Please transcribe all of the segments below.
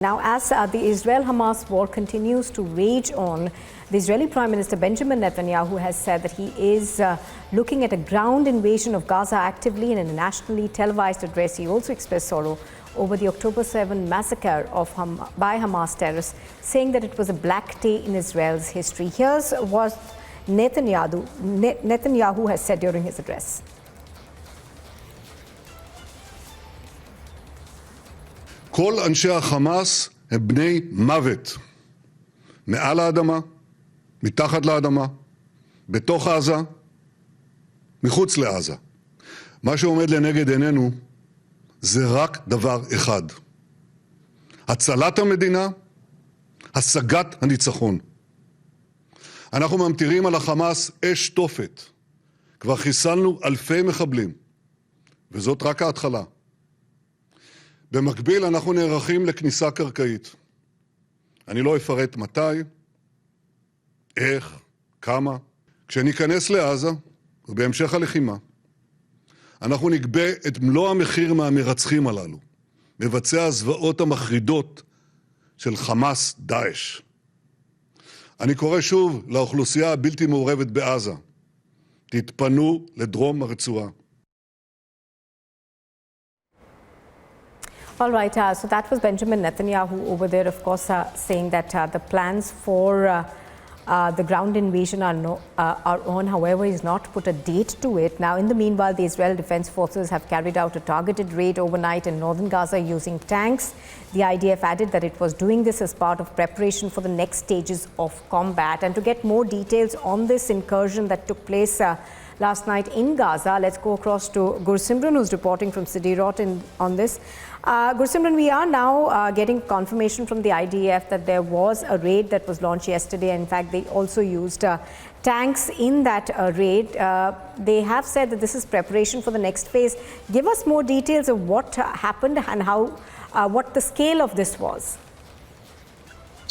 Now, as the Israel-Hamas war continues to rage on, the Israeli Prime Minister Benjamin Netanyahu has said that he is looking at a ground invasion of Gaza actively. In a nationally televised address, he also expressed sorrow over the October 7 massacre by Hamas terrorists, saying that it was a black day in Israel's history. Here's what Netanyahu has said during his address. כל אנשי החמאס הם בני מוות, מעל האדמה, מתחת לאדמה, בתוך עזה, מחוץ לעזה. מה שעומד לנגד עינינו זה רק דבר אחד: הצלת המדינה, השגת הניצחון. אנחנו ממטירים על החמאס אש תופת. כבר חיסלנו אלפי מחבלים, וזאת רק ההתחלה. במקביל אנחנו נערכים לכניסה קרקעית. אני לא אפרט מתי, איך, כמה. כשניכנס לעזה ובהמשך הלחימה, אנחנו נגבה את מלוא המחיר מהמרצחים הללו, מבצע הזוועות המחרידות של חמאס דאעש. אני קורא שוב לאוכלוסייה הבלתי מעורבת בעזה: תתפנו לדרום הרצועה. All right, so that was Benjamin Netanyahu over there, of course, saying that the plans for the ground invasion are on. However, he's not put a date to it. Now, in the meanwhile, the Israel Defense Forces have carried out a targeted raid overnight in northern Gaza using tanks. The IDF added that it was doing this as part of preparation for the next stages of combat. And to get more details on this incursion that took place last night in Gaza, let's go across to Gursimran, who's reporting from Sderot on this. Gursimran, we are now getting confirmation from the IDF that there was a raid that was launched yesterday. In fact, they also used tanks in that raid. They have said that this is preparation for the next phase. Give us more details of what happened and how, what the scale of this was.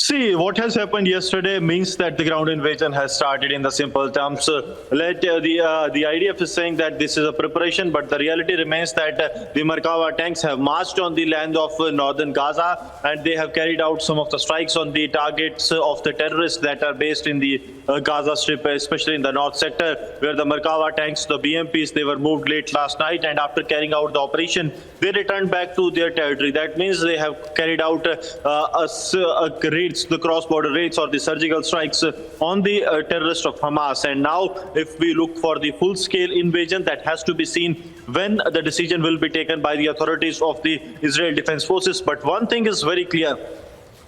See, what has happened yesterday means that the ground invasion has started in the simple terms. The IDF is saying that this is a preparation, but the reality remains that the Merkava tanks have marched on the land of northern Gaza, and they have carried out some of the strikes on the targets of the terrorists that are based in the Gaza Strip, especially in the north sector, where the Merkava tanks, the BMPs, they were moved late last night, and after carrying out the operation, they returned back to their territory. That means they have carried out the cross-border raids or the surgical strikes on the terrorists of Hamas. And now, if we look for the full-scale invasion, that has to be seen when the decision will be taken by the authorities of the Israel Defense Forces. But one thing is very clear,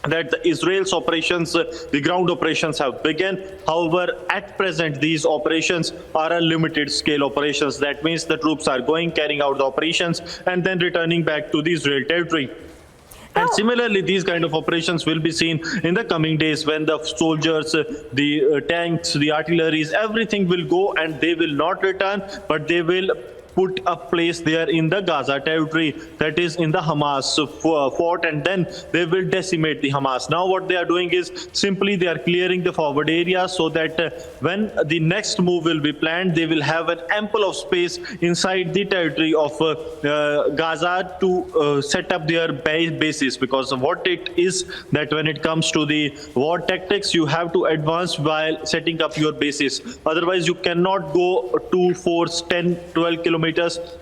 that Israel's operations, the ground operations have begun. However, at present, these operations are a limited scale operations. That means the troops are going, carrying out the operations, and then returning back to the Israel territory. And similarly, these kind of operations will be seen in the coming days when the soldiers, the tanks, the artilleries, everything will go and they will not return, but they will put a place there in the Gaza territory, that is in the Hamas fort, and then they will decimate the Hamas. Now what they are doing is simply they are clearing the forward area so that when the next move will be planned, they will have an ample of space inside the territory of Gaza to set up their bases. Because what it is that when it comes to the war tactics, you have to advance while setting up your bases. Otherwise, you cannot go 2, 4, 10, 12 kilometers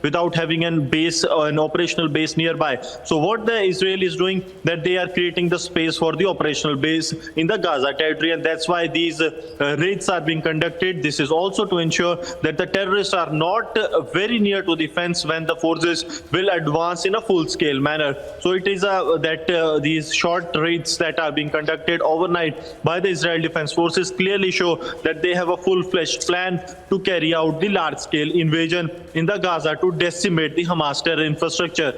without having an operational base nearby. So what the Israel is doing, that they are creating the space for the operational base in the Gaza territory, and that's why these raids are being conducted. This is also to ensure that the terrorists are not very near to the fence when the forces will advance in a full-scale manner. So it is that these short raids that are being conducted overnight by the Israel Defense Forces clearly show that they have a full-fledged plan to carry out the large-scale invasion in the Gaza to decimate the Hamas terror infrastructure.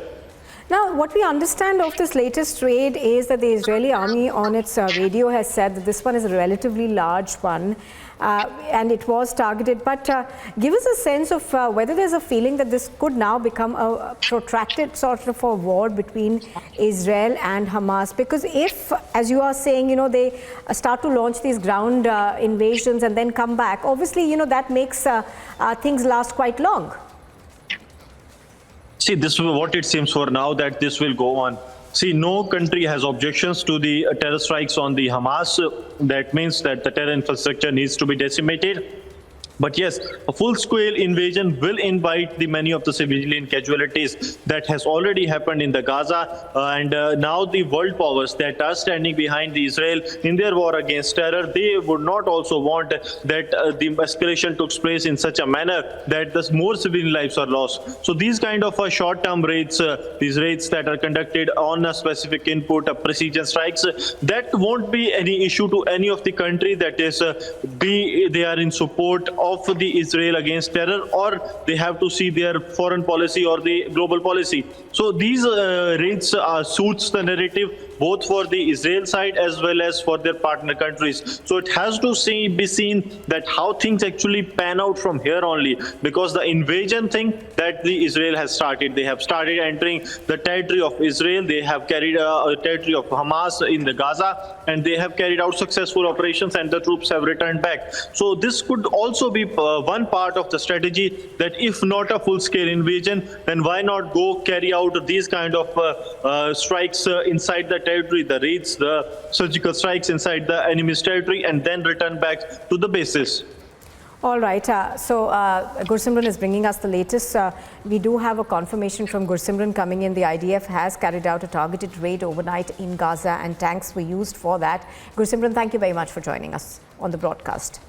Now, what we understand of this latest raid is that the Israeli army on its radio has said that this one is a relatively large one and it was targeted. But give us a sense of whether there's a feeling that this could now become a protracted sort of a war between Israel and Hamas. Because if, as you are saying, they start to launch these ground invasions and then come back, obviously, that makes things last quite long. See, this is what it seems for now, that this will go on See, no country has objections to the terror strikes on the Hamas. That means that the terror infrastructure needs to be decimated. But yes, a full-scale invasion will invite the many of the civilian casualties that has already happened in the Gaza, and now the world powers that are standing behind the Israel in their war against terror, they would not also want that the escalation took place in such a manner that the more civilian lives are lost. So these kind of short-term raids, these raids that are conducted on a specific input, precision strikes, that won't be any issue to any of the country that is they are in support of the Israel against terror, or they have to see their foreign policy or the global policy. So these raids suits the narrative both for the Israel side as well as for their partner countries. So it has to be seen that how things actually pan out from here only, because the invasion thing that the Israel has started, they have started entering the territory of Israel, they have carried a territory of Hamas in the Gaza, and they have carried out successful operations and the troops have returned back. So this could also be one part of the strategy, that if not a full-scale invasion, then why not go carry out these kind of strikes inside the territory, the raids, the surgical strikes inside the enemy's territory, and then return back to the bases. All right. So Gursimran is bringing us the latest. We do have a confirmation from Gursimran coming in. The IDF has carried out a targeted raid overnight in Gaza and tanks were used for that. Gursimran, thank you very much for joining us on the broadcast.